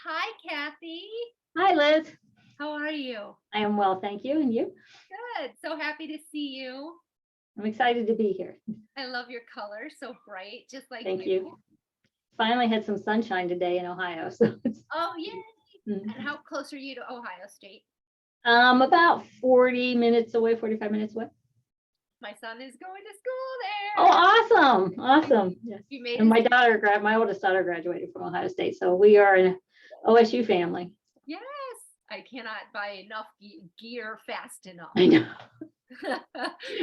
Hi, Kathy. Hi, Liz. How are you? I am well, thank you. And you? Good. So happy to see you. I'm excited to be here. I love your colors, so bright, just like Thank you. you. Finally had some sunshine today in Ohio, so it's Oh, yay. And how close are you to Ohio State? about 40 minutes away, 45 minutes away. My son is going to school there. Oh, awesome. Yes. You made And it. my oldest daughter graduated from Ohio State, so we are an OSU family. Yes. I cannot buy enough gear fast enough. I know.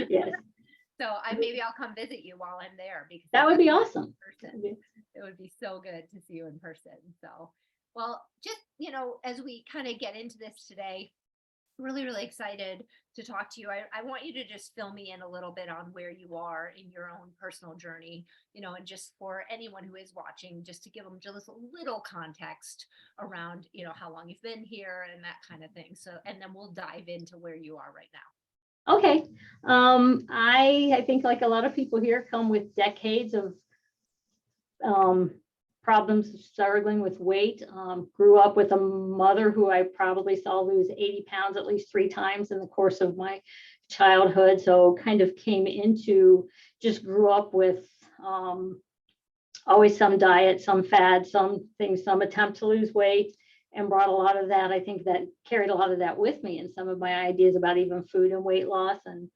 Yes. So maybe I'll come visit you while I'm there because That would be awesome. it would be so good to see you in person. So, well, just, as we kind of get into this today, really, really excited to talk to you. I want you to just fill me in a little bit on where you are in your own personal journey, and just for anyone who is watching, just to give them just a little context around, how long you've been here and that kind of thing. So, and then we'll dive into where you are right now. Okay. I think like a lot of people here come with decades of problems struggling with weight. Grew up with a mother who I probably saw lose 80 pounds at least 3 times in the course of my childhood. So kind of came into, just grew up with always some diet, some fad, some things, some attempt to lose weight, and brought a lot of that. I think that carried a lot of that with me and some of my ideas about even food and weight loss. And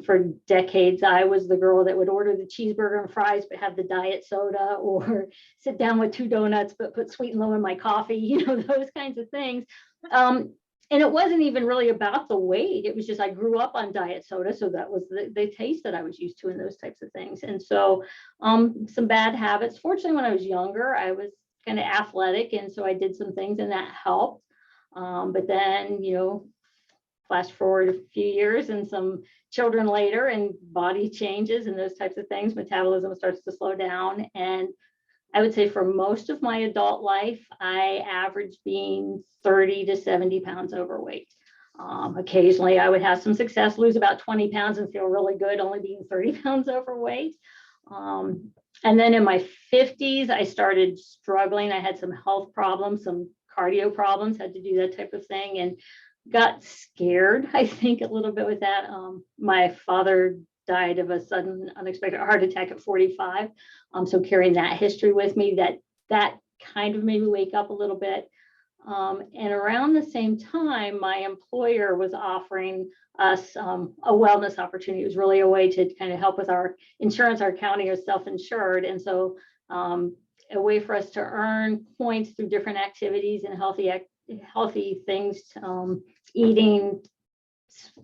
for decades, I was the girl that would order the cheeseburger and fries, but have the diet soda, or sit down with 2 donuts, but put sweet and low in my coffee, those kinds of things. And it wasn't even really about the weight. It was just, I grew up on diet soda. So that was the taste that I was used to in those types of things. And so some bad habits. Fortunately, when I was younger, I was kind of athletic. And so I did some things and that helped. But then, flash forward a few years and some children later, and body changes and those types of things, metabolism starts to slow down. And I would say for most of my adult life, I averaged being 30 to 70 pounds overweight. Occasionally, I would have some success, lose about 20 pounds and feel really good, only being 30 pounds overweight. And then in my 50s, I started struggling. I had some health problems, some cardio problems, had to do that type of thing, and got scared, I think, a little bit with that. My father died of a sudden unexpected heart attack at 45. So carrying that history with me, that kind of made me wake up a little bit. And around the same time, my employer was offering us a wellness opportunity. It was really a way to kind of help with our insurance. Our county is self-insured. And so a way for us to earn points through different activities and healthy things, eating,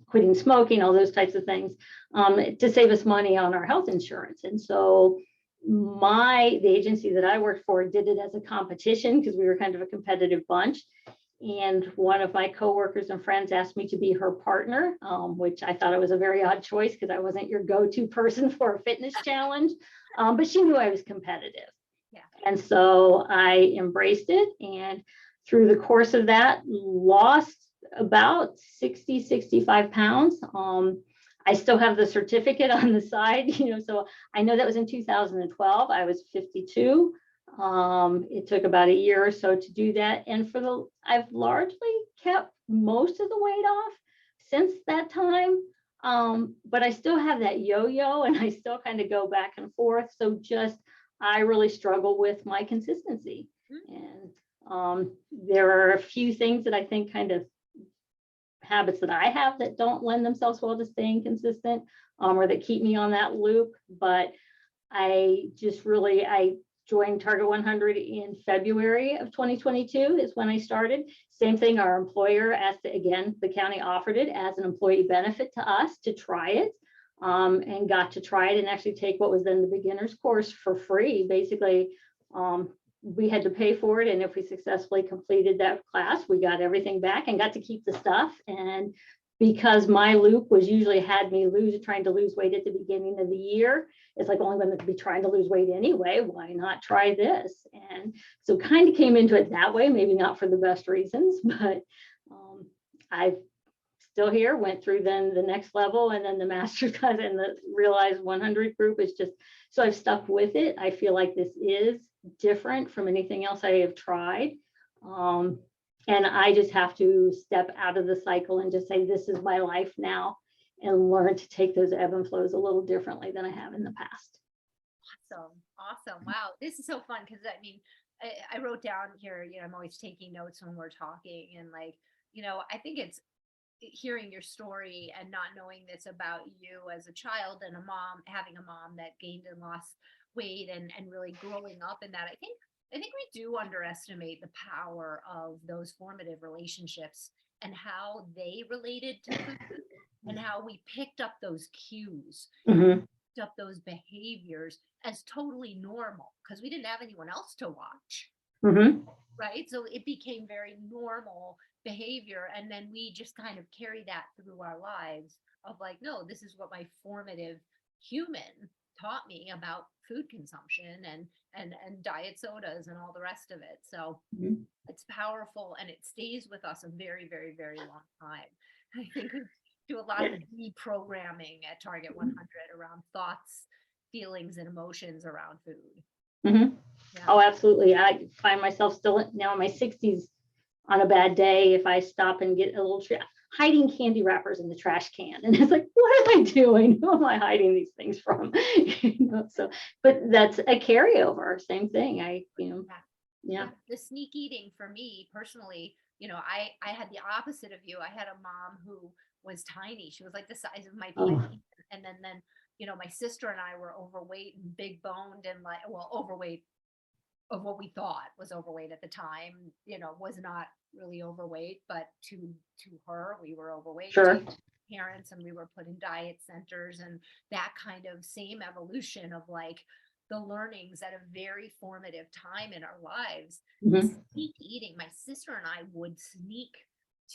quitting smoking, all those types of things, to save us money on our health insurance. And so the agency that I worked for did it as a competition because we were kind of a competitive bunch. And one of my coworkers and friends asked me to be her partner, which I thought it was a very odd choice because I wasn't your go-to person for a fitness challenge. But she knew I was competitive. Yeah. And so I embraced it. And through the course of that, lost about 60, 65 pounds. I still have the certificate on the side, so I know that was in 2012. I was 52. It took about a year or so to do that. And I've largely kept most of the weight off since that time. But I still have that yo-yo and I still kind of go back and forth. So I really struggle with my consistency. And there are a few things that I think kind of habits that I have that don't lend themselves well to staying consistent, or that keep me on that loop. But I joined Target 100 in February of 2022 is when I started. Same thing, our employer the county offered it as an employee benefit to us to try it, and got to try it and actually take what was then the beginner's course for free. Basically, we had to pay for it. And if we successfully completed that class, we got everything back and got to keep the stuff. And because my loop was usually had me trying to lose weight at the beginning of the year, it's like, only going to be trying to lose weight anyway, why not try this? And so kind of came into it that way, maybe not for the best reasons, but I've still here, went through then the next level and then the master's class, and the Realize 100 group is just, so I've stuck with it. I feel like this is different from anything else I have tried. Um, and I just have to step out of the cycle and just say, this is my life now, and learn to take those ebb and flows a little differently than I have in the past. Awesome. Awesome. Wow. This is so fun because I mean, I wrote down here, I'm always taking notes when we're talking. And like, I think it's hearing your story and not knowing this about you as a child and a mom, having a mom that gained and lost weight and really growing up in that. I think we do underestimate the power of those formative relationships and how they related to food and how we picked up those cues, Mhm. picked up those behaviors as totally normal because we didn't have anyone else to watch, Mhm. right? So it became very normal behavior. And then we just kind of carry that through our lives of like, no, this is what my formative human taught me about food consumption and diet sodas and all the rest of it. So Mhm. it's powerful and it stays with us a very, very, very long time. I think we do a lot of reprogramming at Target 100 around thoughts, feelings, and emotions around food. Mhm. Yeah. Oh, absolutely. I find myself still now in my 60s on a bad day if I stop and get a little hiding candy wrappers in the trash can. And it's like, what am I doing? Who am I hiding these things from? So, but that's a carryover. Same thing. Yeah. Yeah. Yeah, the sneak eating for me personally, I had the opposite of you. I had a mom who was tiny. She was like the size of my Oh, pinky. And then, my sister and I were overweight and big boned and like, well, overweight of what we thought was overweight at the time, was not really overweight, but to her, we were overweight. sure. Parents, and we were put in diet centers and that kind of same evolution of like the learnings at a very formative time in our lives. Mhm. Sneak eating, my sister and I would sneak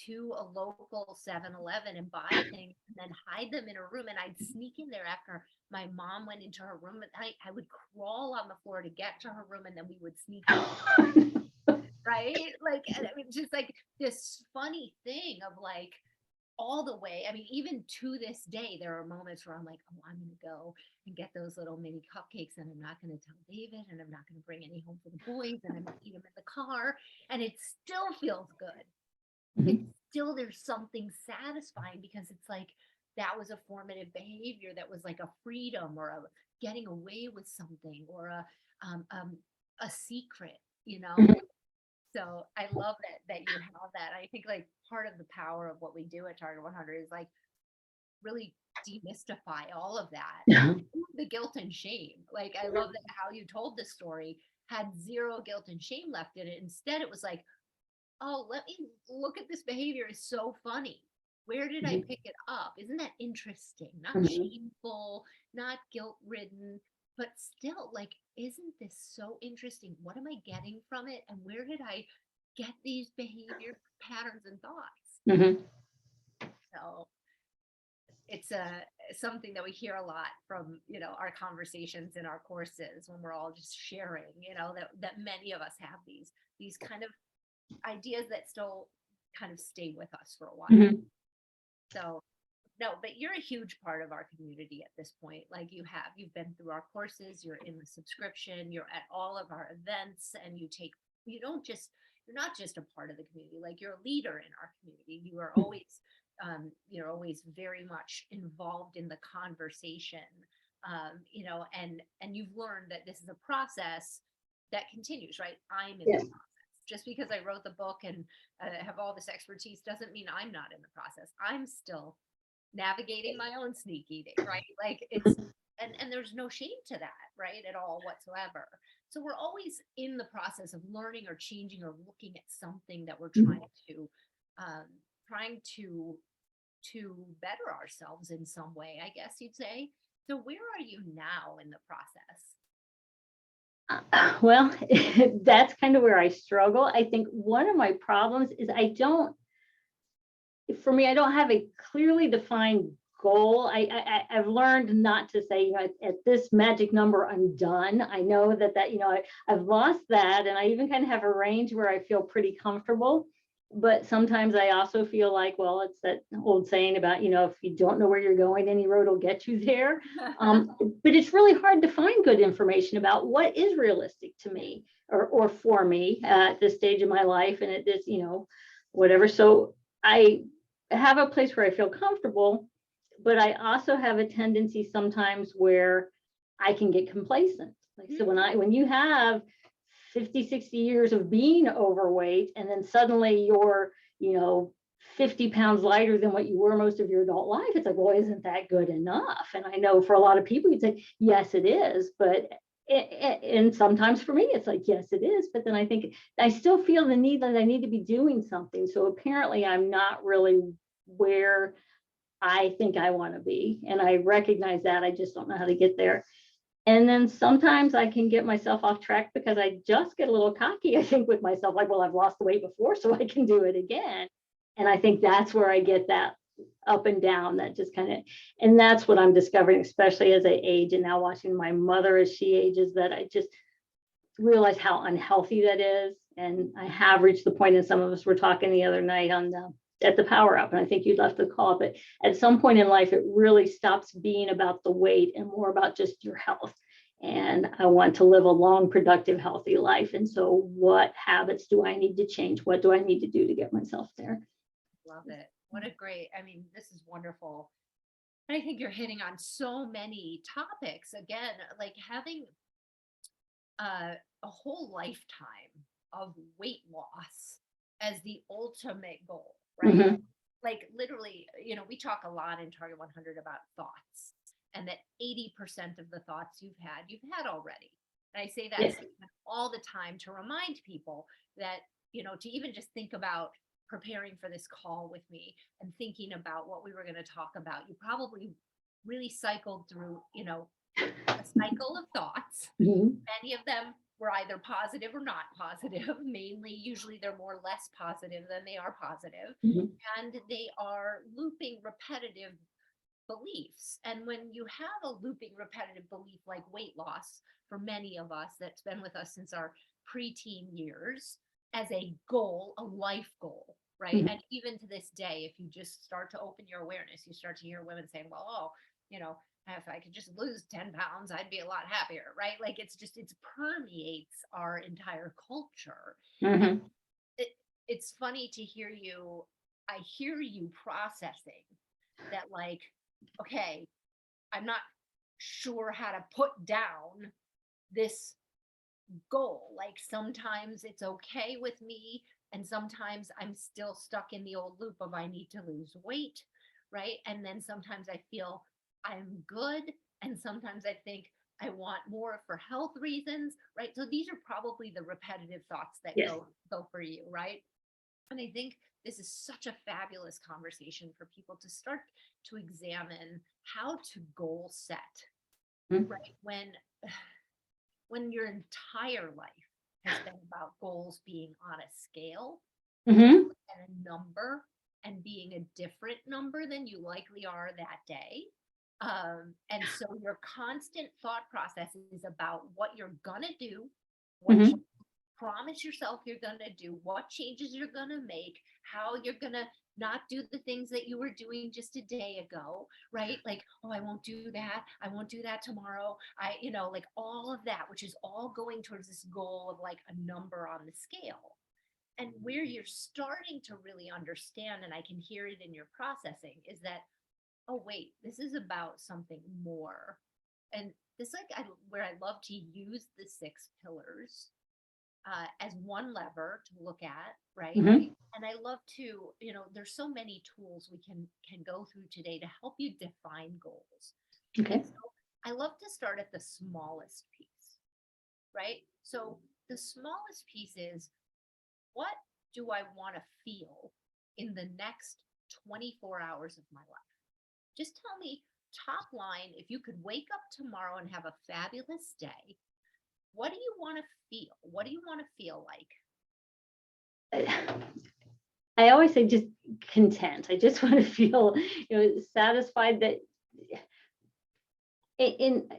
to a local 7-Eleven and buy things and then hide them in a room, and I'd sneak in there after my mom went into her room at night. I would crawl on the floor to get to her room and then we would sneak in, right? Like, and it was just like this funny thing of like all the way. I mean, even to this day, there are moments where I'm like, oh, I'm going to go and get those little mini cupcakes and I'm not going to tell David and I'm not going to bring any home for the boys and I'm going to eat them in the car. And it still feels good. It's Mhm. still, there's something satisfying because it's like that was a formative behavior that was like a freedom or a getting away with something or a secret, you know? Mhm. So I love that you have that. I think like part of the power of what we do at Target 100 is like really demystify all of that and Yeah. remove the guilt and shame. Like I love that how you told the story had zero guilt and shame left in it. Instead, it was like, oh, let me look at this behavior. It's so funny. Where did I Mhm. pick it up? Isn't that interesting? Not Mhm. shameful, not guilt ridden, but still, like, isn't this so interesting? What am I getting from it? And where did I get these behavior patterns and thoughts? Mhm. So it's something that we hear a lot from our conversations in our courses when we're all just sharing that many of us have these kind of ideas that still kind of stay with us for a while. Mhm. So no, but you're a huge part of our community at this point. Like you've been through our courses, you're in the subscription, you're at all of our events, and you're not just a part of the community, like you're a leader in our community. You're always very much involved in the conversation. And you've learned that this is a process that continues, right? I'm in the Yes. process. Just because I wrote the book and have all this expertise doesn't mean I'm not in the process. I'm still navigating my own sneak eating, right? Like it's and there's no shame to that, right? At all whatsoever. So we're always in the process of learning or changing or looking at something that we're Mhm. um trying to better ourselves in some way, I guess you'd say. So where are you now in the process? Well, that's kind of where I struggle. I think one of my problems is for me, I don't have a clearly defined goal. I've learned not to say, at this magic number, I'm done. I know that I've lost that, and I even kind of have a range where I feel pretty comfortable. but sometimes I also feel like, well, it's that old saying about, if you don't know where you're going, any road will get you there. But it's really hard to find good information about what is realistic to me or for me at this stage of my life and at this, whatever. So I have a place where I feel comfortable, but I also have a tendency sometimes where I can get complacent. Like, so when you have 50, 60 years of being overweight, and then suddenly you're, 50 pounds lighter than what you were most of your adult life, it's like, well, isn't that good enough? And I know for a lot of people, you'd say, yes, it is. But and sometimes for me, it's like, yes, it is. But then I think I still feel the need that I need to be doing something. So apparently I'm not really where I think I want to be. And I recognize that. I just don't know how to get there. And then sometimes I can get myself off track because I just get a little cocky, I think, with myself, like, well, I've lost the weight before, so I can do it again. And I think that's where I get that up and down, that just kind of, and that's what I'm discovering, especially as I age and now watching my mother as she ages, that I just realize how unhealthy that is. And I have reached the point, and some of us were talking the other night on at the power up, and I think you left the call, but at some point in life, it really stops being about the weight and more about just your health. And I want to live a long, productive, healthy life. And so what habits do I need to change? What do I need to do to get myself there? Love it. What a great, I mean, this is wonderful. And I think you're hitting on so many topics. Again, like having a whole lifetime of weight loss as the ultimate goal, right? Mhm. Like literally, we talk a lot in Target 100 about thoughts, and that 80% of the thoughts you've had already. And I say that Yes. statement all the time to remind people that, to even just think about preparing for this call with me and thinking about what we were going to talk about, you probably really cycled through, a cycle of thoughts. Mhm. Many of them were either positive or not positive. Mainly, usually they're more less positive than they are positive. Mhm. And they are looping repetitive beliefs. And when you have a looping repetitive belief like weight loss, for many of us that's been with us since our preteen years, as a goal, a life goal, right? Mhm. And even to this day, if you just start to open your awareness, you start to hear women saying, well, oh, if I could just lose 10 pounds, I'd be a lot happier, right? Like it permeates our entire culture. And Mhm. it's funny to hear you. I hear you processing that, like, okay, I'm not sure how to put down this goal. Like sometimes it's okay with me, and sometimes I'm still stuck in the old loop of I need to lose weight, right? And then sometimes I feel I'm good, and sometimes I think I want more for health reasons, right? So these are probably the repetitive thoughts that Yes. go for you, right? And I think this is such a fabulous conversation for people to start to examine how to goal set, Mhm. right? When your entire life has been about goals being on a scale Mhm. and a number and being a different number than you likely are that day. And so your constant thought process is about what you're going to do, what you Mhm. promise yourself you're going to do, what changes you're going to make, how you're going to not do the things that you were doing just a day ago, right? Like, oh, I won't do that. I won't do that tomorrow. Like all of that, which is all going towards this goal of like a number on the scale. And where you're starting to really understand, and I can hear it in your processing, is that, oh, wait, this is about something more. And this, like, where I love to use the 6 pillars as one lever to look at, right? Mhm. And I love to, there's so many tools we can go through today to help you define goals. And Okay. so I love to start at the smallest piece, right? So the smallest piece is, what do I want to feel in the next 24 hours of my life? Just tell me, top line, if you could wake up tomorrow and have a fabulous day, what do you want to feel? What do you want to feel like? I always say just content. I just want to feel, satisfied that in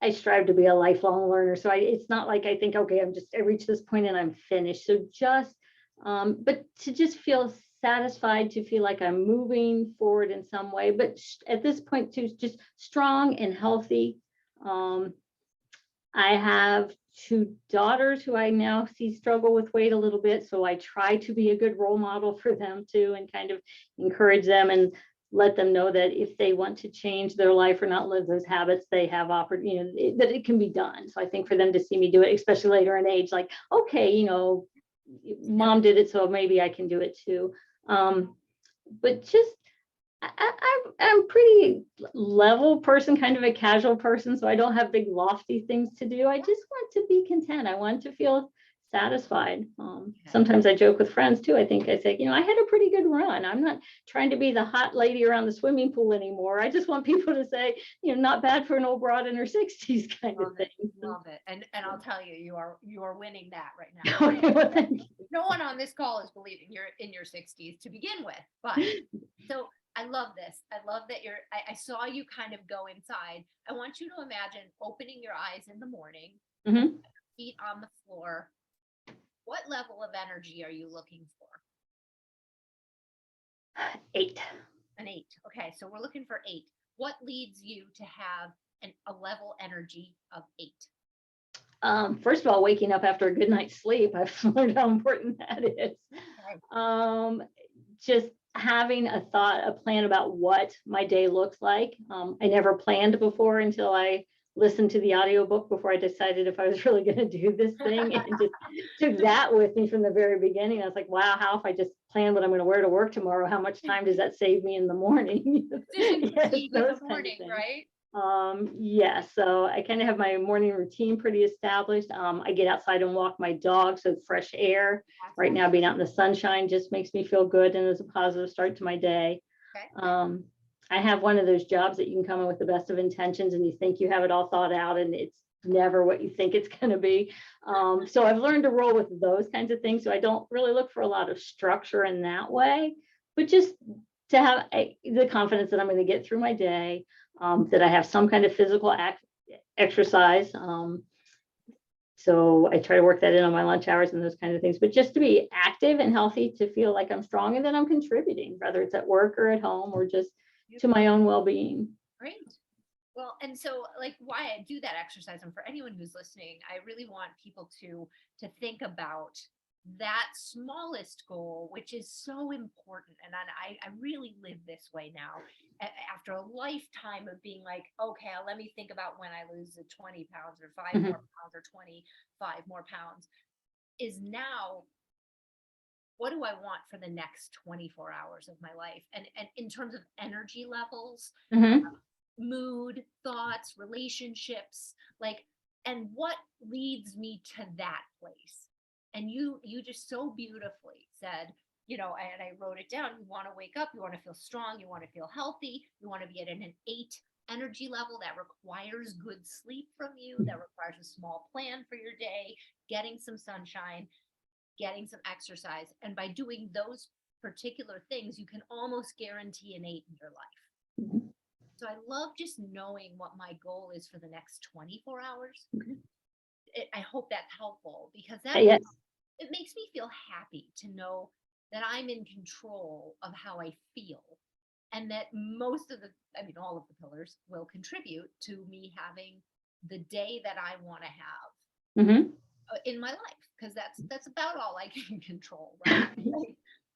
I strive to be a lifelong learner. So it's not like I think, okay, I reached this point and I'm finished. So just But to just feel satisfied, to feel like I'm moving forward in some way, but at this point too, just strong and healthy. Um, I have two daughters who I now see struggle with weight a little bit. So I try to be a good role model for them too, and kind of encourage them and let them know that if they want to change their life or not live those habits, they have offered, that it can be done. So I think for them to see me do it, especially later in age, like, okay, mom did it, so maybe I can do it too. But just I'm pretty level person, kind of a casual person, so I don't have big lofty things to do. I just want to be content. I want to feel satisfied. Sometimes I joke with friends too. I think I say, I had a pretty good run. I'm not trying to be the hot lady around the swimming pool anymore. I just want people to say, not bad for an old broad in her 60s kind of thing. Love it. And I'll tell you, you are winning that right now. Okay, well, thank you. No one on this call is believing you're in your 60s to begin with, but so I love this. I love that I saw you kind of go inside. I want you to imagine opening your eyes in the morning, Mhm. feet on the floor. What level of energy are you looking for? 8. An 8. Okay, so we're looking for 8. What leads you to have a level energy of 8? First of all, waking up after a good night's sleep, I've learned how important that is. Okay. Just having a plan about what my day looks like. I never planned before until I listened to the audiobook before I decided if I was really going to do this thing, and just took that with me from the very beginning. I was like, wow, how if I just plan what I'm going to wear to work tomorrow, how much time does that save me in the morning? Yes, In those the kind of morning, things. right? Yeah, so I kind of have my morning routine pretty established. I get outside and walk my dog, so fresh air. Right now, being out in the sunshine just makes me feel good and is a positive start to my day. Okay. I have one of those jobs that you can come in with the best of intentions and you think you have it all thought out, and it's never what you think it's going to be. So I've learned to roll with those kinds of things. So I don't really look for a lot of structure in that way, but just to have the confidence that I'm going to get through my day, that I have some kind of physical exercise. So I try to work that in on my lunch hours and those kinds of things, but just to be active and healthy, to feel like I'm strong and that I'm contributing, whether it's at work or at home or just to my own well-being. Great. Well, and so like why I do that exercise, and for anyone who's listening, I really want people to think about that smallest goal, which is so important. And I really live this way now. After a lifetime of being like, okay, let me think about when I lose the 20 pounds or 5 more pounds or 25 more pounds, is now what do I want for the next 24 hours of my life? And in terms of energy levels, mood, thoughts, relationships, like, and what leads me to that place. And you just so beautifully said, and I wrote it down, you want to wake up, you want to feel strong, you want to feel healthy, you want to be at an 8 energy level. That requires good sleep from you, that requires a small plan for your day, getting some sunshine, getting some exercise. And by doing those particular things, you can almost guarantee an 8 in your life. So I love just knowing what my goal is for the next 24 hours. I hope that's helpful, because it makes me feel happy to know that I'm in control of how I feel, and that all of the pillars will contribute to me having the day that I want to have in my life, because that's about all I can control, right?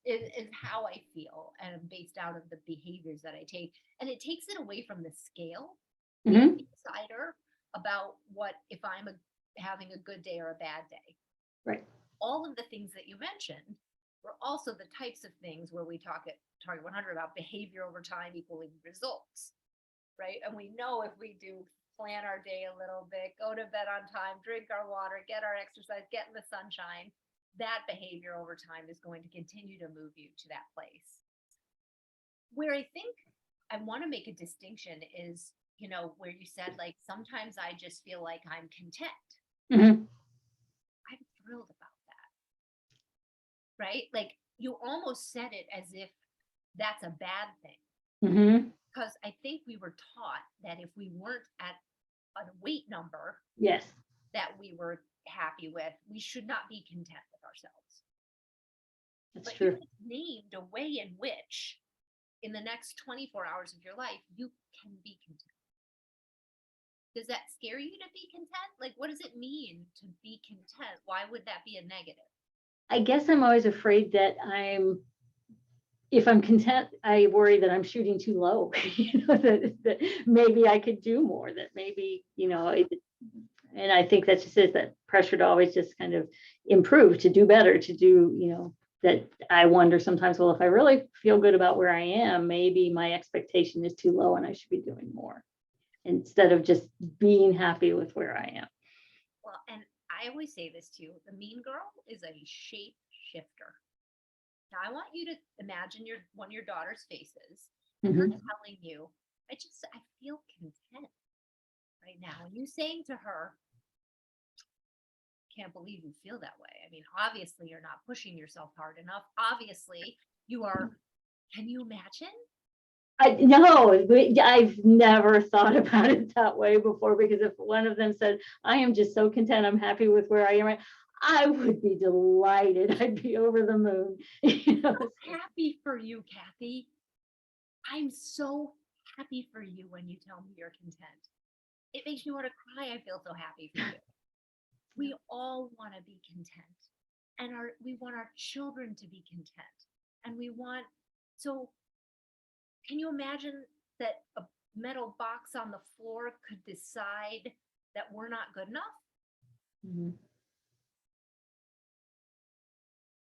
Is how I feel, and based out of the behaviors that I take. And it takes it away from the scale, the decider about what if I'm having a good day or a bad day. Right. All of the things that you mentioned were also the types of things where we talk at Target 100 about behavior over time equaling results, right? And we know if we do plan our day a little bit, go to bed on time, drink our water, get our exercise, get in the sunshine, that behavior over time is going to continue to move you to that place. Where I think I want to make a distinction is, where you said, like, sometimes I just feel like I'm content. I'm thrilled about that. Right? Like, you almost said it as if that's a bad thing. Because I think we were taught that if we weren't at a weight number that we were happy with, we should not be content with ourselves. That's but you true. just named a way in which in the next 24 hours of your life, you can be content. Does that scare you to be content? Like, what does it mean to be content? Why would that be a negative? I guess I'm always afraid that if I'm content, I worry that I'm shooting too low, that maybe I could do more, that maybe, and I think that just is that pressure to always just kind of improve, to do better, to do, that I wonder sometimes, well, if I really feel good about where I am, maybe my expectation is too low and I should be doing more instead of just being happy with where I am. Well, and I always say this to you, the mean girl is a shape shifter. Now, I want you to imagine one of your daughter's faces, and her Mhm. telling you, I feel content right now. And you saying to her, can't believe you feel that way. I mean, obviously, you're not pushing yourself hard enough. Obviously, you are. Can you imagine? No, I've never thought about it that way before, because if one of them said, I am just so content, I'm happy with where I am, I would be delighted. I'd be over the moon. Happy for you, Kathy. I'm so happy for you when you tell me you're content. It makes me want to cry. I feel so happy for you. We all want to be content, and we want our children to be content, and so can you imagine that a metal box on the floor could decide that we're not good enough? Mhm.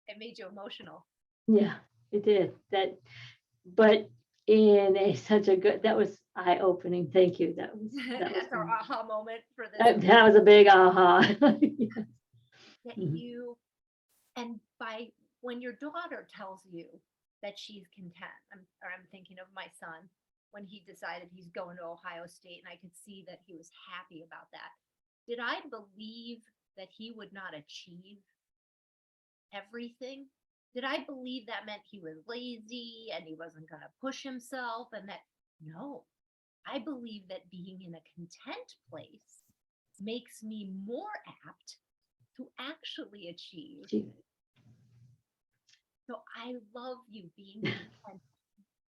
It made you emotional. Yeah, it did that, but such a good, that was eye opening. Thank you. That was That's our aha moment for this. that was a big aha. Yes. That Mhm. and by when your daughter tells you that she's content, I'm thinking of my son when he decided he's going to Ohio State, and I could see that he was happy about that. Did I believe that he would not achieve everything? Did I believe that meant he was lazy and he wasn't going to push himself? And that, no, I believe that being in a content place makes me more apt to actually achieve. So I love you being content.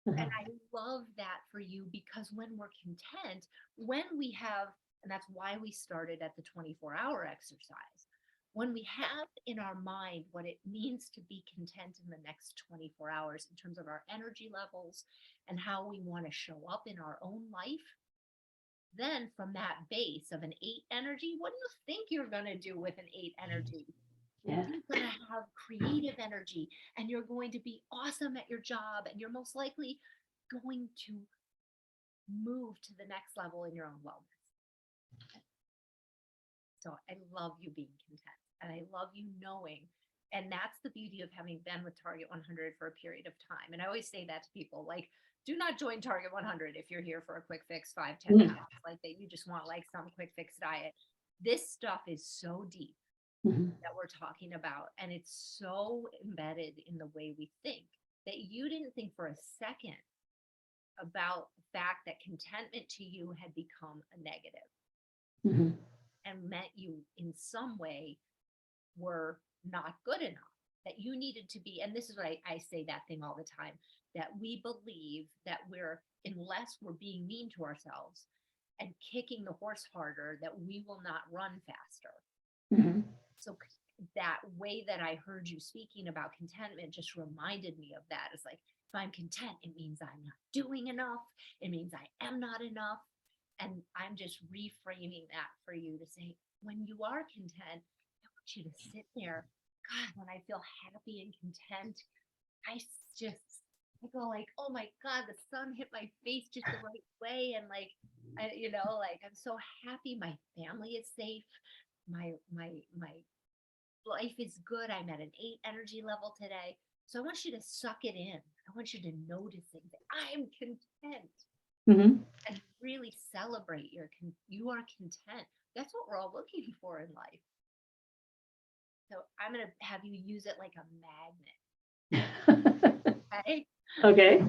And I love that for you, because when we're content, when we have, and that's why we started at the 24-hour exercise, when we have in our mind what it means to be content in the next 24 hours in terms of our energy levels and how we want to show up in our own life, then from that base of an 8 energy, what do you think you're going to do with an 8 energy? Yeah. You're going to have creative energy, and you're going to be awesome at your job, and you're most likely going to move to the next level in your own wellness. So I love you being content, and I love you knowing. And that's the beauty of having been with Target 100 for a period of time. And I always say that to people, like, do not join Target 100 if you're here for a quick fix, 5-10 Mhm. pounds, like that you just want like some quick fix diet. This stuff is so deep Mhm. that we're talking about, and it's so embedded in the way we think that you didn't think for a second about the fact that contentment to you had become a negative Mhm. and meant you in some way were not good enough, that you needed to be. And this is what I say that thing all the time, that we believe that unless we're being mean to ourselves and kicking the horse harder, that we will not run faster. Mhm. So that way that I heard you speaking about contentment just reminded me of that. It's like, if I'm content, it means I'm not doing enough. It means I am not enough. And I'm just reframing that for you to say, when you are content, I want you to sit there. God, when I feel happy and content, I I go like, oh my God, the sun hit my face just the right way. And like, like I'm so happy. My family is safe. My life is good. I'm at an 8 energy level today. So I want you to suck it in. I want you to notice it. I'm content, Mhm. and really celebrate you are content. That's what we're all looking for in life. So I'm going to have you use it like a magnet. Okay. Okay.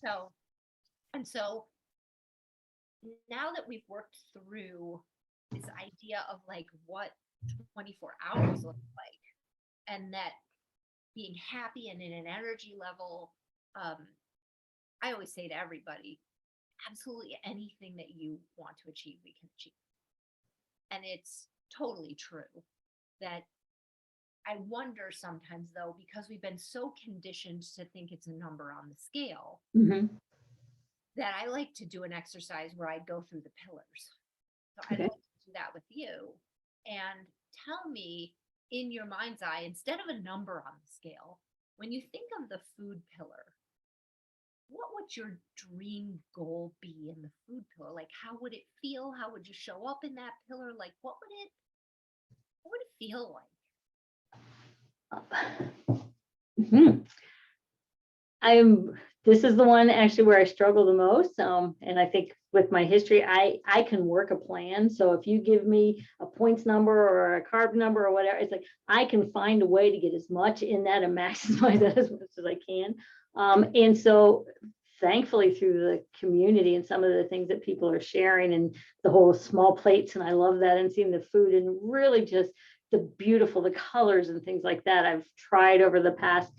So, and so now that we've worked through this idea of like what 24 hours look like, and that being happy and in an energy level. I always say to everybody, absolutely anything that you want to achieve, we can achieve. And it's totally true that I wonder sometimes, though, because we've been so conditioned to think it's a number on the scale, Mhm. that I like to do an exercise where I go through the pillars. So I'd Okay. like to do that with you and tell me in your mind's eye, instead of a number on the scale, when you think of the food pillar, what would your dream goal be in the food pillar? Like, how would it feel? How would you show up in that pillar? Like, what would it feel like? Mhm. This is the one actually where I struggle the most. And I think with my history, I can work a plan. So if you give me a points number or a carb number or whatever, it's like I can find a way to get as much in that and maximize that as much as I can. And so thankfully through the community and some of the things that people are sharing and the whole small plates, and I love that, and seeing the food and really just the colors and things like that. I've tried over the past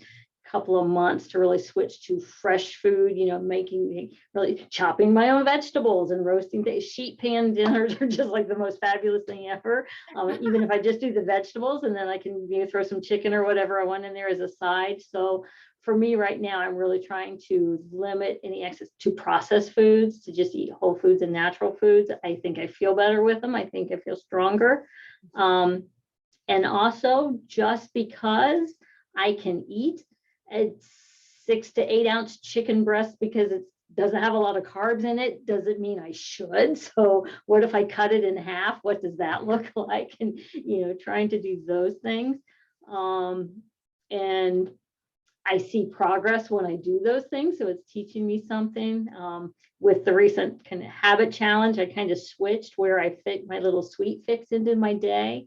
couple of months to really switch to fresh food, making really chopping my own vegetables and roasting things. Sheet pan dinners are just like the most fabulous thing ever. Even if I just do the vegetables and then I can throw some chicken or whatever I want in there as a side. So for me right now, I'm really trying to limit any access to processed foods, to just eat whole foods and natural foods. I think I feel better with them. I think I feel stronger. And also just because I can eat a 6 to 8 ounce chicken breast because it doesn't have a lot of carbs in it doesn't mean I should. So what if I cut it in half? What does that look like? And trying to do those things. And I see progress when I do those things. So it's teaching me something. With the recent kind of habit challenge, I kind of switched where I fit my little sweet fix into my day.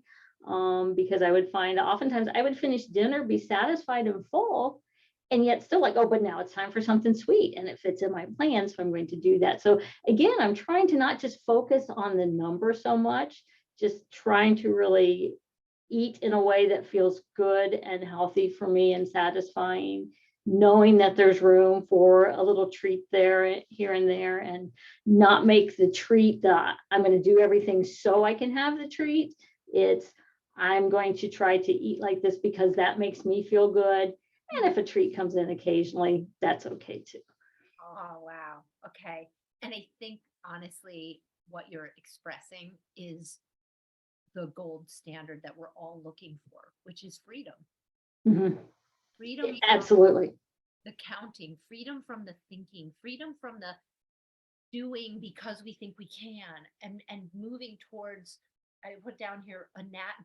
Because I would find oftentimes I would finish dinner, be satisfied and full, and yet still like, oh, but now it's time for something sweet and it fits in my plan. So I'm going to do that. So again, I'm trying to not just focus on the number so much, just trying to really eat in a way that feels good and healthy for me and satisfying, knowing that there's room for a little treat there, here and there, and not make the treat that I'm going to do everything so I can have the treat. It's I'm going to try to eat like this because that makes me feel good. And if a treat comes in occasionally, that's okay too. Oh, wow. Okay. And I think honestly, what you're expressing is the gold standard that we're all looking for, which is freedom. Mhm. Freedom from Absolutely. the counting, freedom from the thinking, freedom from the doing because we think we can, and moving towards, I put down here,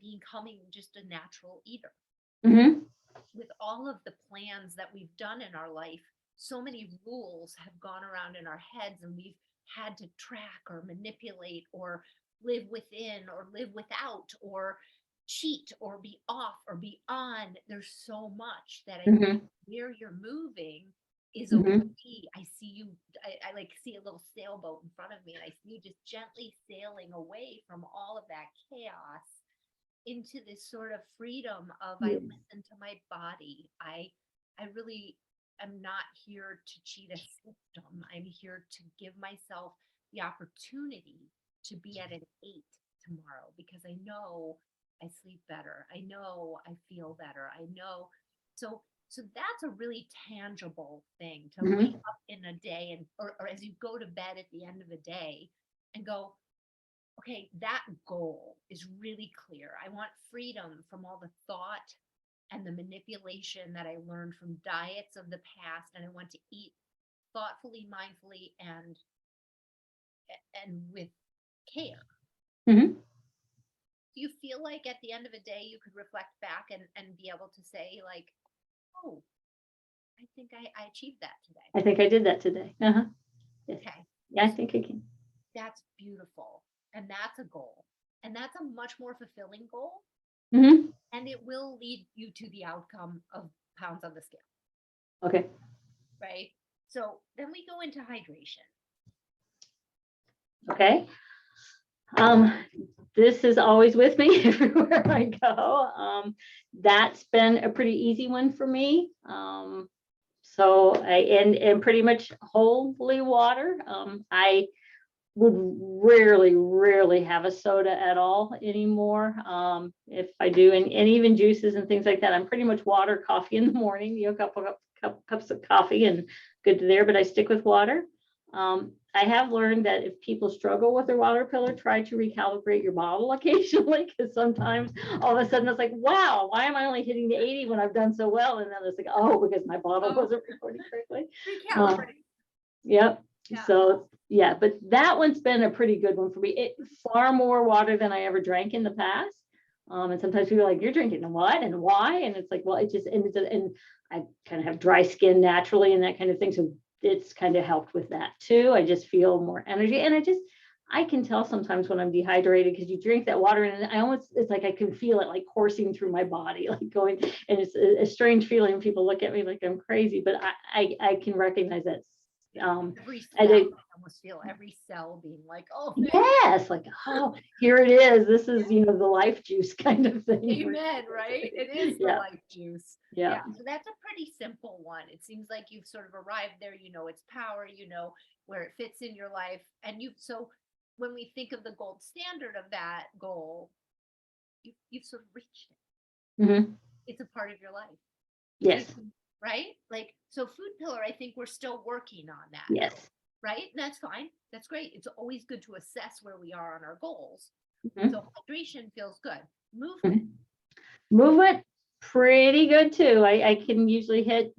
becoming just a natural eater. Mhm. With all of the plans that we've done in our life, so many rules have gone around in our heads, and we've had to track or manipulate or live within or live without or cheat or be off or be on. There's so much that I think Mhm. where you're moving is a Mhm. I see you, I like see a little sailboat in front of me, and I see you just gently sailing away from all of that chaos into this sort of freedom of I Yeah. listen to my body. I really am not here to cheat a system. I'm here to give myself the opportunity to be at an 8 tomorrow because I know I sleep better. I know I feel better. I know. So that's a really tangible thing to wake Mhm. up in a day, and or as you go to bed at the end of the day and go, okay, that goal is really clear. I want freedom from all the thought and the manipulation that I learned from diets of the past, and I want to eat thoughtfully, mindfully, and with care. Mhm. Do you feel like at the end of a day you could reflect back and be able to say like, oh, I think I achieved that today? I think I did that today. Uh-huh. Yes. Okay. Yeah, I think I can. That's beautiful. And that's a goal. And that's a much more fulfilling goal. Mhm. And it will lead you to the outcome of pounds on the scale, Okay. right? So then we go into hydration. Okay. Um, this is always with me everywhere I go. That's been a pretty easy one for me. So and pretty much wholly water. I would rarely have a soda at all anymore. If I do, and even juices and things like that, I'm pretty much water, coffee in the morning, a couple cups of coffee and good to there, but I stick with water. I have learned that if people struggle with their water pillar, try to recalibrate your bottle occasionally, because sometimes all of a sudden it's like, wow, why am I only hitting the 80 when I've done so well? And then it's like, oh, because my bottle wasn't recording correctly. Recalibrate. Yep. Yeah. So yeah, but that one's been a pretty good one for me. Far more water than I ever drank in the past. And sometimes people are like, you're drinking what and why? And it's like, well, and I kind of have dry skin naturally and that kind of thing. So it's kind of helped with that too. I just feel more energy, and I can tell sometimes when I'm dehydrated, because you drink that water and it's like I can feel it like coursing through my body, like going, and it's a strange feeling. People look at me like I'm crazy, but I can recognize that. Every cell, I I almost feel every cell being like, oh, yes, like, oh, here it is. This is, the life juice kind of thing. amen, right? It is the Yeah. life juice. Yeah. So that's a pretty simple one. It seems like you've sort of arrived there, its power, where it fits in your life. And so when we think of the gold standard of that goal, you've sort of reached it. Mhm. It's a part of your life. Yes. Right? Like, so food pillar, I think we're still working on that. Yes. Right? And that's fine. That's great. It's always good to assess where we are on our goals. Mhm. So hydration feels good. Movement. Movement, pretty good too. I can usually hit,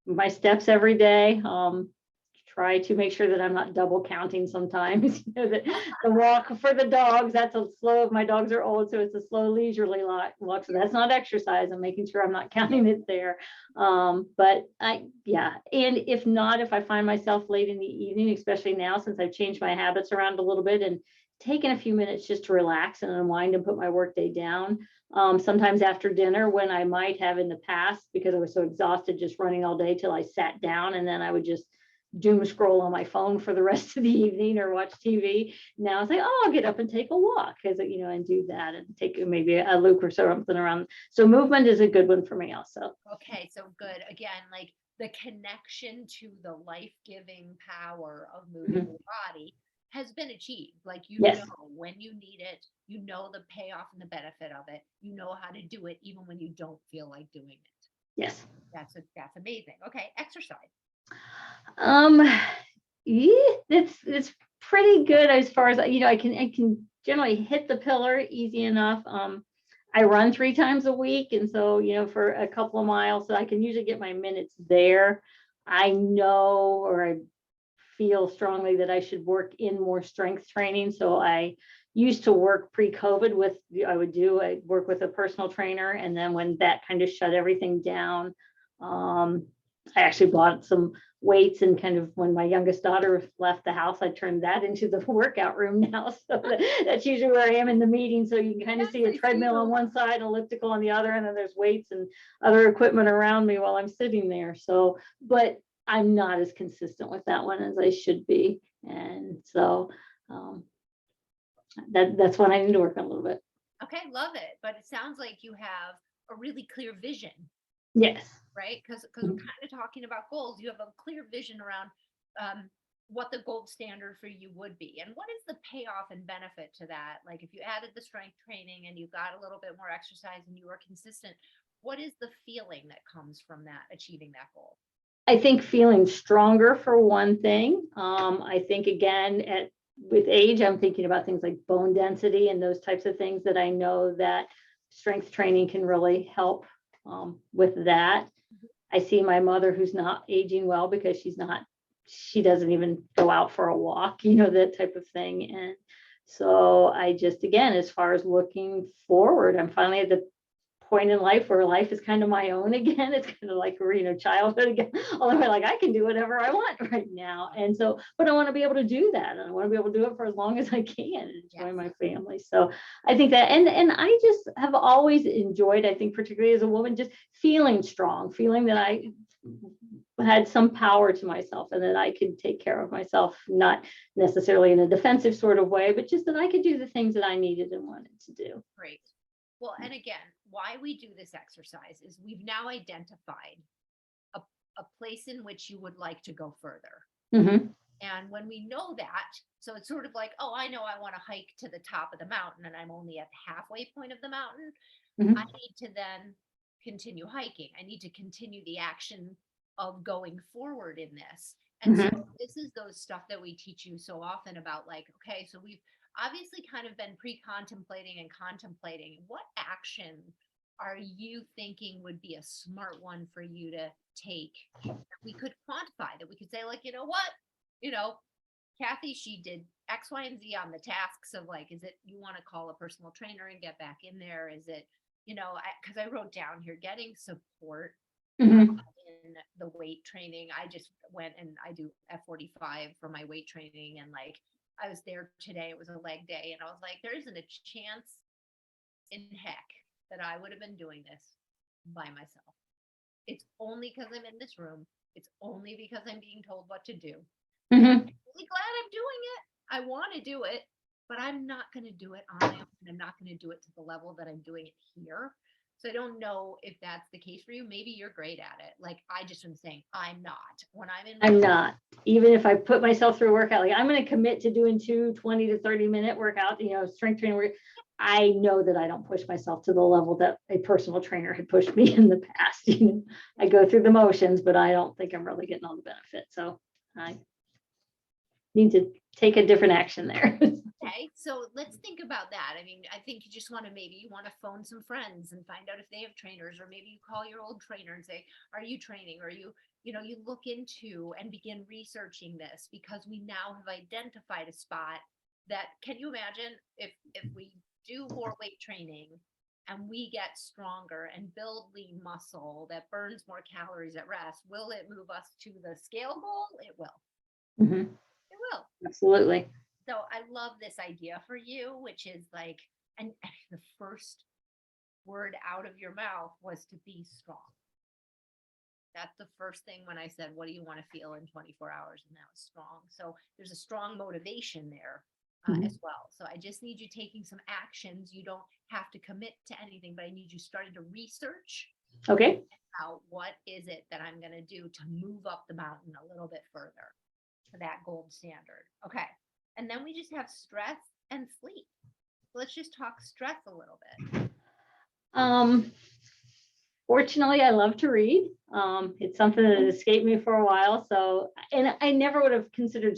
my steps every day. Try to make sure that I'm not double counting sometimes. The walk for the dogs, that's a slow, my dogs are old, so it's a slow leisurely walk. So that's not exercise. I'm making sure I'm not counting it there. But yeah. And if not, if I find myself late in the evening, especially now, since I've changed my habits around a little bit and taken a few minutes just to relax and unwind and put my workday down. Sometimes after dinner, when I might have in the past, because I was so exhausted just running all day till I sat down, and then I would just doom scroll on my phone for the rest of the evening or watch TV. Now it's like, oh, I'll get up and take a walk, because and do that and take maybe a loop or something around. So movement is a good one for me also. Okay, so good. Again, like the connection to the life-giving power of moving your body has been achieved. Like, Yes. know when you need it, the payoff and the benefit of it, how to do it even when you don't feel like doing it. Yes. That's amazing. Okay, exercise. Yeah, it's pretty good as far as I can generally hit the pillar easy enough. I run 3 times a week, and so for a couple of miles, so I can usually get my minutes there. I know, or I feel strongly that I should work in more strength training. So I used to work pre-COVID with, I work with a personal trainer, and then when that kind of shut everything down, I actually bought some weights, and kind of when my youngest daughter left the house, I turned that into the workout room now. So that's usually where I am in the meeting. So you can kind of see a treadmill on one side, elliptical on the other, and then there's weights and other equipment around me while I'm sitting there. So, but I'm not as consistent with that one as I should be. And so that's what I need to work on a little bit. Okay, love it. But it sounds like you have a really clear vision. Yes. Right? Because we're kind of talking about goals. You have a clear vision around what the gold standard for you would be. And what is the payoff and benefit to that? Like, if you added the strength training and you got a little bit more exercise and you were consistent, what is the feeling that comes from that, achieving that goal? I think feeling stronger, for one thing. I think, again, with age, I'm thinking about things like bone density and those types of things that I know that strength training can really help with that. I see my mother, who's not aging well because she doesn't even go out for a walk, that type of thing. And so I just, again, as far as looking forward, I'm finally at the point in life where life is kind of my own again. It's kind of like, childhood again. Although I can do whatever I want right now. And so, but I want to be able to do that. And I want to be able to do it for as long as I can and enjoy my family. So I think that, and I just have always enjoyed, I think, particularly as a woman, just feeling strong, feeling that had some power to myself and that I could take care of myself, not necessarily in a defensive sort of way, but just that I could do the things that I needed and wanted to do. Great. Well, and again, why we do this exercise is we've now identified a, a place in which you would like to go further. Mm-hmm. And when we know that, so it's sort of like, oh, I know I want to hike to the top of the mountain and I'm only at the halfway point of the mountain. Mm-hmm. I need to then continue hiking. I need to continue the action of going forward in this. And Mm-hmm. so this is those stuff that we teach you so often about, like, okay, so we've obviously kind of been pre-contemplating and contemplating what action are you thinking would be a smart one for you to take that we could quantify, that we could say, like, you know what, you know, Kathy, she did X, Y, and Z on the tasks of, like, is it you want to call a personal trainer and get back in there? Is it, you know, because I wrote down here getting support Mm-hmm. in the weight training. I just went and I do F45 for my weight training. And like, I was there today, it was a leg day. And I was like, there isn't a chance in heck that I would have been doing this by myself. It's only because I'm in this room. It's only because I'm being told what to do. Mm-hmm. I'm really glad I'm doing it. I want to do it, but I'm not going to do it on my own. I'm not going to do it to the level that I'm doing it here. So I don't know if that's the case for you. Maybe you're great at it. Like, I just am saying, I'm not. When I'm not. Even if I put myself through a workout, like I'm going to commit to doing 20 to 30-minute workout, strength training work. I know that I don't push myself to the level that a personal trainer had pushed me in the past. I go through the motions, but I don't think I'm really getting all the benefit. So I need to take a different action there. Okay, so let's think about that. I mean, I think you just want to, maybe you want to phone some friends and find out if they have trainers, or maybe you call your old trainer and say, are you training? Or you look into and begin researching this, because we now have identified a spot that, can you imagine if we do more weight training and we get stronger and build lean muscle that burns more calories at rest, will it move us to the scale goal? It will. Mm-hmm. It will. Absolutely. So I love this idea for you, which is like, and the first word out of your mouth was to be strong. That's the first thing when I said, what do you want to feel in 24 hours? And that was strong. So there's a strong motivation there as well. So I just need you taking some actions. You don't have to commit to anything, but I need you starting to research. Okay. About what is it that I'm going to do to move up the mountain a little bit further to that gold standard. Okay. And then we just have stress and sleep. Let's just talk stress a little bit. Fortunately, I love to read. It's something that escaped me for a while. So, and I never would have considered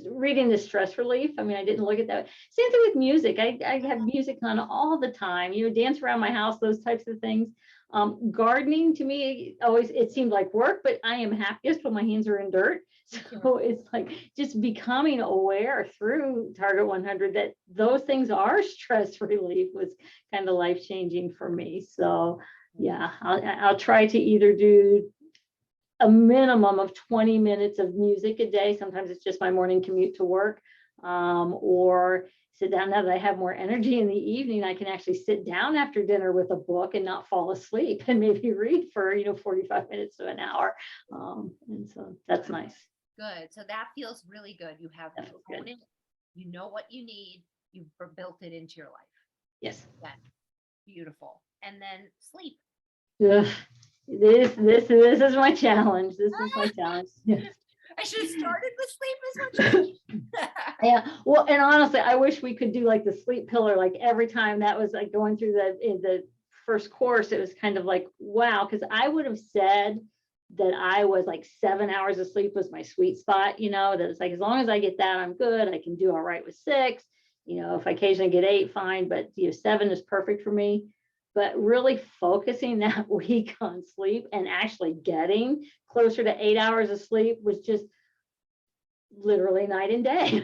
reading as stress relief. I mean, I didn't look at that. Same thing with music. I have music on all the time, dance around my house, those types of things. Gardening to me, always, it seemed like work, but I am happiest when my hands are in dirt. So it's like just becoming aware through Target 100 that those things are stress relief was kind of life-changing for me. So yeah, I'll try to either do a minimum of 20 minutes of music a day. Sometimes it's just my morning commute to work, or sit down. Now that I have more energy in the evening, I can actually sit down after dinner with a book and not fall asleep, and maybe read for 45 minutes to an hour. And so that's nice. Good. So that feels really good. You have it. You know what you need. You've built it into your life. Yes. That's beautiful. And then sleep. Ugh. This is my challenge. This is my challenge. I should have started with sleep as much. Yeah. Well, and honestly, I wish we could do like the sleep pillar. Like every time that was like going through the first course, it was kind of like, wow, because I would have said that I was like 7 hours of sleep was my sweet spot. That it's like, as long as I get that, I'm good. I can do all right with 6. If I occasionally get 8, fine. But 7 is perfect for me. But really focusing that week on sleep and actually getting closer to 8 hours of sleep was just literally night and day.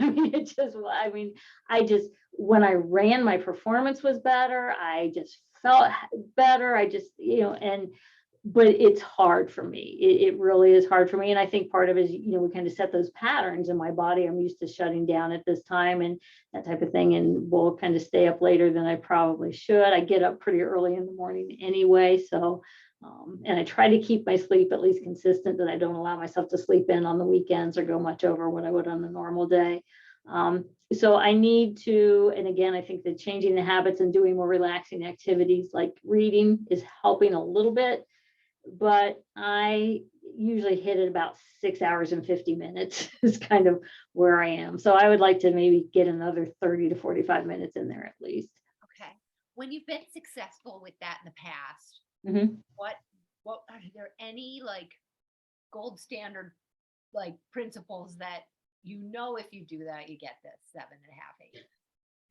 When I ran, my performance was better. I just felt better. But it's hard for me. It really is hard for me. And I think part of it is, we kind of set those patterns in my body. I'm used to shutting down at this time and that type of thing. And we'll kind of stay up later than I probably should. I get up pretty early in the morning anyway. So And I try to keep my sleep at least consistent, that I don't allow myself to sleep in on the weekends or go much over what I would on a normal day. So I need to, and again, I think that changing the habits and doing more relaxing activities like reading is helping a little bit, but I usually hit it about 6 hours and 50 minutes is kind of where I am. So I would like to maybe get another 30 to 45 minutes in there at least. Okay. When you've been successful with that in the past, Mhm. what are there any like gold standard like principles that if you do that, you get this 7.5,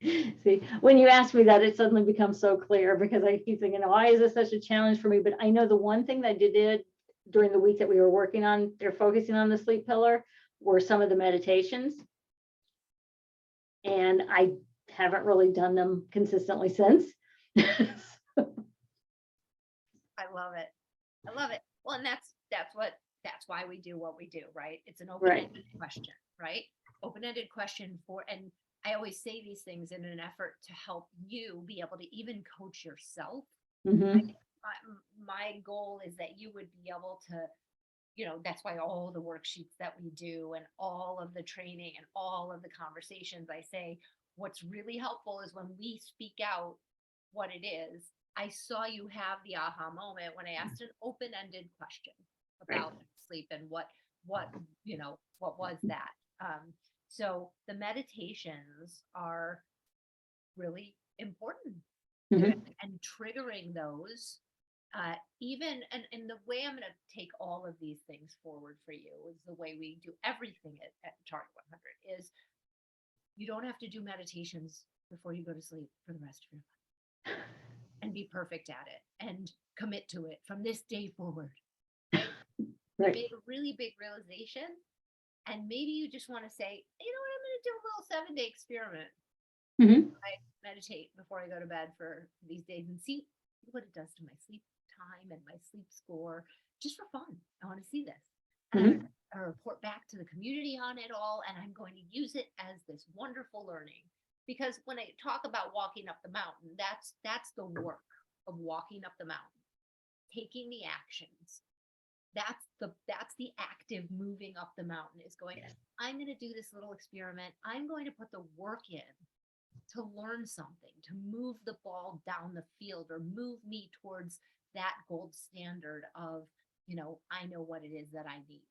8? See, when you ask me that, it suddenly becomes so clear because I keep thinking, why is this such a challenge for me? But I know the one thing that I did during the week that we were working on, they're focusing on the sleep pillar, were some of the meditations. And I haven't really done them consistently since. I love it. I love it. Well, and that's why we do what we do, right? It's an Right. open-ended question, right? Open-ended question and I always say these things in an effort to help you be able to even coach yourself. Mhm. My goal is that you would be able to, that's why all the worksheets that we do and all of the training and all of the conversations, I say, what's really helpful is when we speak out what it is. I saw you have the aha moment when I asked an open-ended question Right. about sleep and what was that. So the meditations are really important Mhm. and triggering those even and the way I'm going to take all of these things forward for you is the way we do everything at Target 100 is you don't have to do meditations before you go to sleep for the rest of your life and be perfect at it and commit to it from this day forward, right? You Right. made a really big realization and maybe you just want to say, you know what, I'm going to do a little 7-day experiment. Mhm. I meditate before I go to bed for these days and see what it does to my sleep time and my sleep score just for fun. I want to see this. And I'm going Mhm. to report back to the community on it all. And I'm going to use it as this wonderful learning. Because when I talk about walking up the mountain, that's the work of walking up the mountain, taking the actions. That's the active moving up the mountain is going, Yes. I'm going to do this little experiment. I'm going to put the work in to learn something, to move the ball down the field or move me towards that gold standard of, I know what it is that I need.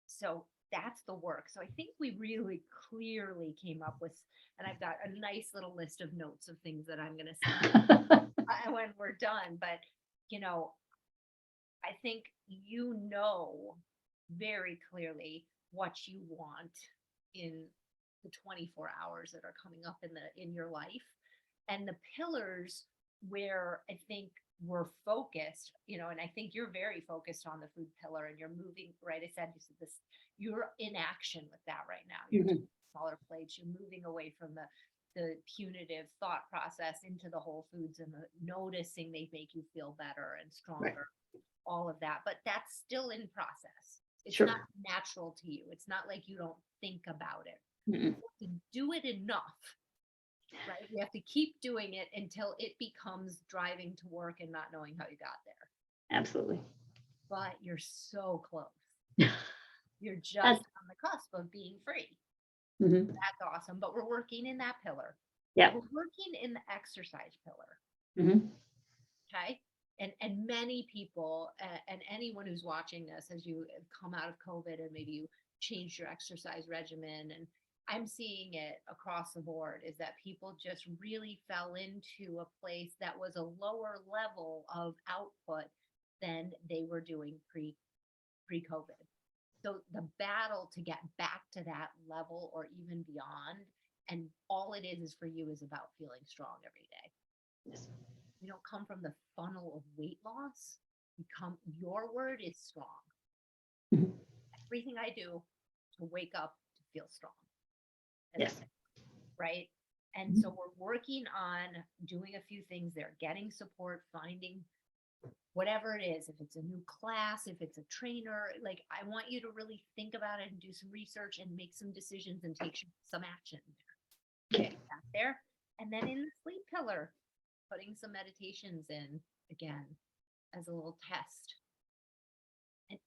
So that's the work. So I think we really clearly came up with, and I've got a nice little list of notes of things that I'm going to say when we're done. But, I think very clearly what you want in the 24 hours that are coming up in your life and the pillars where I think we're focused, and I think you're very focused on the food pillar and you're moving, right? You said this, you're in action with that right now. You're Mhm. doing smaller plates, you're moving away from the punitive thought process into the whole foods and the noticing they make you feel better and Right. stronger, all of that, but that's still in process. It's not Sure. natural to you. It's not like you don't think about it. Mhm. To do it enough, right? You have to keep doing it until it becomes driving to work and not knowing how you got there. Absolutely. But you're so close. You're That's, just on the cusp of being free. mhm. That's awesome. But we're working in that pillar. Yeah. We're working in the exercise pillar. Mhm. Okay. And many people and anyone who's watching this as you have come out of COVID and maybe you changed your exercise regimen, and I'm seeing it across the board, is that people just really fell into a place that was a lower level of output than they were doing pre-COVID. So the battle to get back to that level or even beyond, and all it is for you is about feeling strong every day. Yes. We don't come from the funnel of weight loss. Your word is strong. Mhm. Everything I do to wake up to feel strong. And Yes. that's it, right? And so Mhm. we're working on doing a few things there, getting support, finding whatever it is, if it's a new class, if it's a trainer, like I want you to really think about it and do some research and make some decisions and take some action there. Okay. Back there. And then in the sleep pillar, putting some meditations in again as a little test. And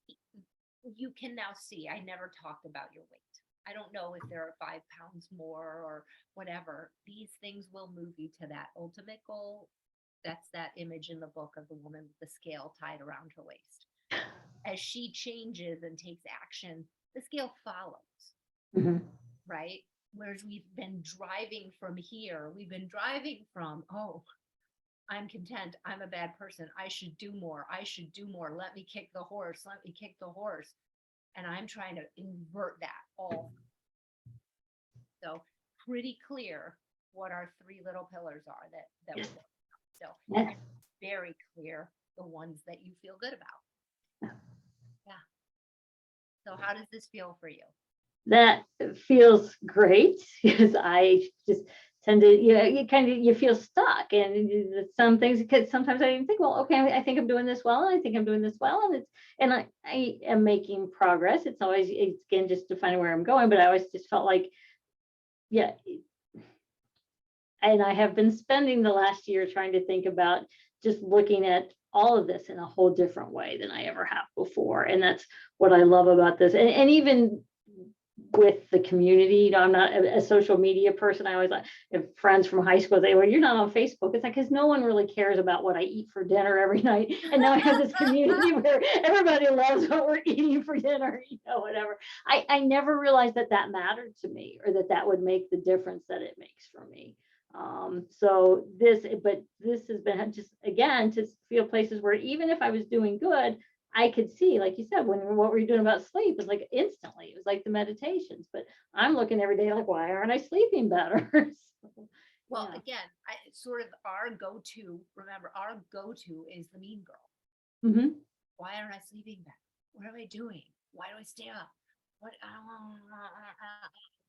you can now see, I never talked about your weight. I don't know if there are 5 pounds more or whatever. These things will move you to that ultimate goal. That's that image in the book of the woman with the scale tied around her waist. As she changes and takes action, the scale follows, Mhm. right? Whereas we've been driving from here, we've been driving from, oh, I'm content. I'm a bad person. I should do more. I should do more. Let me kick the horse. Let me kick the horse. And I'm trying to invert that all. So pretty clear what our 3 little pillars are that we Yes. work on. So Yes. very clear the ones that you feel good about. Yeah. So how does this feel for you? That feels great because I just tend to, you feel stuck and some things, because sometimes I even think, well, okay, I think I'm doing this well, and I think I'm doing this well, and I am making progress. It's again, just defining where I'm going, but I always just felt like, yeah, and I have been spending the last year trying to think about just looking at all of this in a whole different way than I ever have before. And that's what I love about this. And even with the community, I'm not a social media person. I always like, if friends from high school say, well, you're not on Facebook. It's like, because no one really cares about what I eat for dinner every night. And now I have this community where everybody loves what we're eating for dinner, whatever. I never realized that mattered to me, or that would make the difference that it makes for me. But this has been just, again, to feel places where even if I was doing good, I could see, like you said, what were you doing about sleep? It's like instantly, it was like the meditations, but I'm looking every day like, why aren't I sleeping better? So, Well, yeah. again, sort of our go-to, remember, our go-to is the mean girl. Hmm. Why aren't I sleeping better? What am I doing? Why do I stay up? What?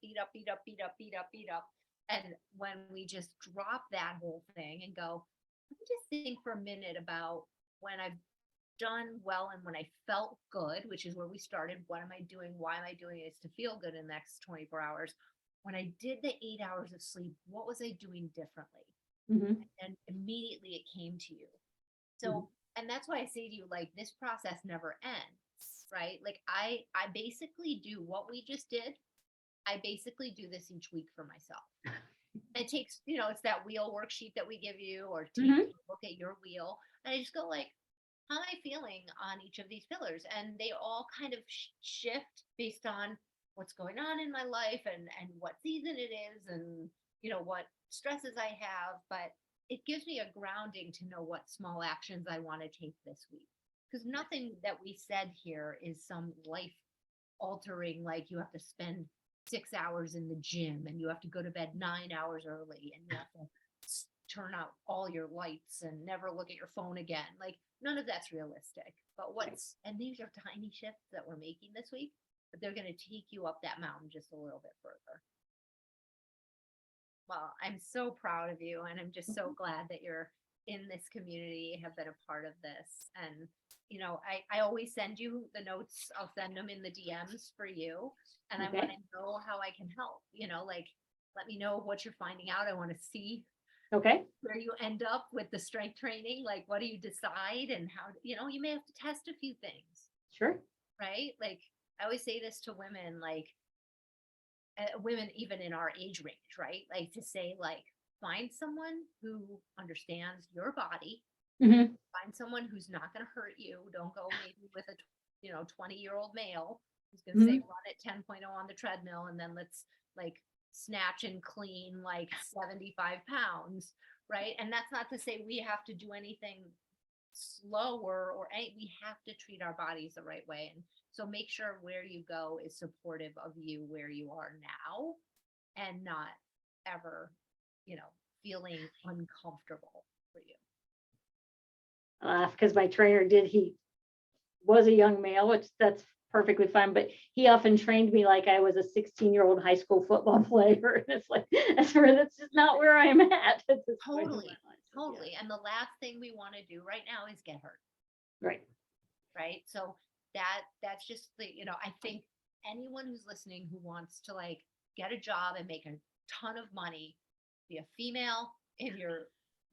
Beat up, beat up, beat up, beat up, beat up. And when we just drop that whole thing and go, let me just think for a minute about when I've done well and when I felt good, which is where we started. What am I doing? Why am I doing it? It's to feel good in the next 24 hours. When I did the 8 hours of sleep, what was I doing differently? Hmm. And immediately it came to you. Hmm. So, and that's why I say to you, like, this process never ends, right? Like, I basically do what we just did. I basically do this each week for myself. It takes, it's that wheel worksheet that we give you, or take Hmm. a look at your wheel. And I just go like, how am I feeling on each of these pillars? And they all kind of shift based on what's going on in my life, and what season it is, and what stresses I have. But it gives me a grounding to know what small actions I want to take this week, because nothing that we said here is some life altering, like you have to spend 6 hours in the gym and you have to go to bed 9 hours early and you have to turn out all your lights and never look at your phone again. Like, none of that's realistic. But and these are tiny shifts that we're making this week, but they're going to take you up that mountain just a little bit further. Well, I'm so proud of you, and I'm just so glad that you're in this community, have been a part of this. And I always send you the notes. I'll send them in the DMs for you, and I want Okay. to know how I can help. Like, let me know what you're finding out. I want to see Okay. where you end up with the strength training. Like, what do you decide, and how? You may have to test a few things, Sure. right? Like, I always say this to women, like, women even in our age range, right? Like, to say, like, find someone who understands your body, Hmm. find someone who's not going to hurt you. Don't go maybe with a 20-year-old male who's going to say Hmm. run at 10.0 on the treadmill, and then let's, like, snatch and clean like 75 pounds, right? And that's not to say we have to do anything slower, we have to treat our bodies the right way. And so make sure where you go is supportive of you where you are now, and not ever, feeling uncomfortable for you. Because my trainer he was a young male, which that's perfectly fine. But he often trained me like I was a 16-year-old high school football player. And it's like, that's just not where I'm at this point in my Totally. life. So, Totally. And the last thing we want to do right now is get hurt. right. Right. So that's just I think anyone who's listening who wants to, like, get a job and make a ton of money, be a female in your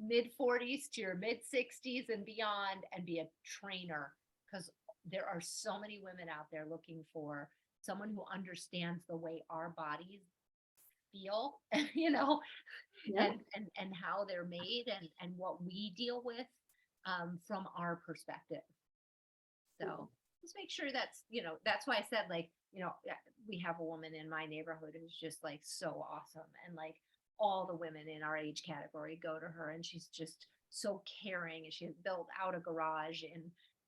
mid 40s to your mid 60s and beyond and be a trainer, because there are so many women out there looking for someone who understands the way our bodies feel, Yeah. and how they're made, and what we deal with, from our perspective. So just make sure that's why I said, like, we have a woman in my neighborhood who's just like so awesome. And like all the women in our age category go to her, and she's just so caring. And she has built out a garage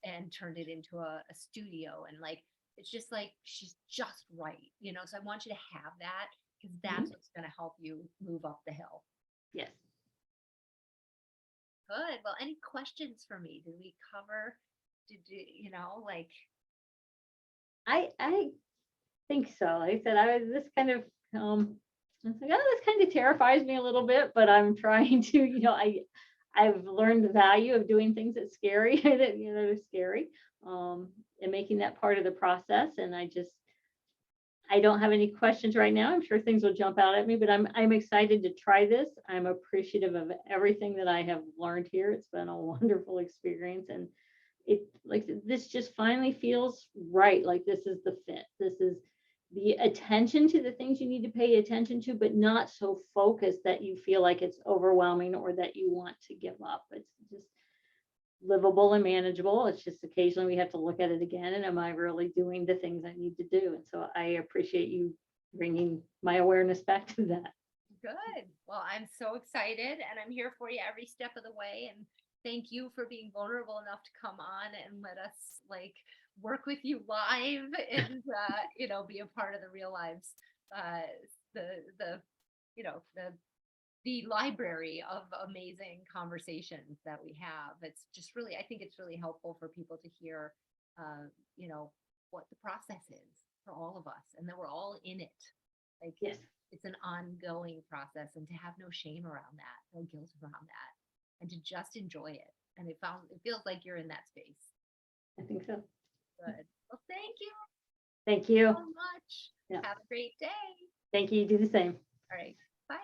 and turned it into a studio. And like, it's just like, she's just right. So I want you to have that, because that's what's going to help you move up the hill. Yes. Good. Well, any questions for me? Did we cover, like, I think so. Like I said, this kind of I was like, oh, this kind of terrifies me a little bit, but I'm trying to, I've learned the value of doing things that's scary, that are scary, and making that part of the process. And I don't have any questions right now. I'm sure things will jump out at me, but I'm excited to try this. I'm appreciative of everything that I have learned here. It's been a wonderful experience, and it, like, this just finally feels right. Like, this is the fit. This is the attention to the things you need to pay attention to, but not so focused that you feel like it's overwhelming or that you want to give up. It's just livable and manageable. It's just occasionally we have to look at it again, and am I really doing the things I need to do? And so I appreciate you bringing my awareness back to that. good. Well, I'm so excited, and I'm here for you every step of the way. And thank you for being vulnerable enough to come on and let us, like, work with you live, and be a part of the Real Lives, the the library of amazing conversations that we have. It's just really, I think it's really helpful for people to hear, what the process is for all of us, and that we're all in it. Like, Yes, it's an ongoing process, and to have no shame around that, no guilt around that, and to just enjoy it. And it feels like you're in that space. I think so. Good. Well, thank you Thank you. so much. Yeah. Have a great day. Thank you. You do the same. All right. Bye.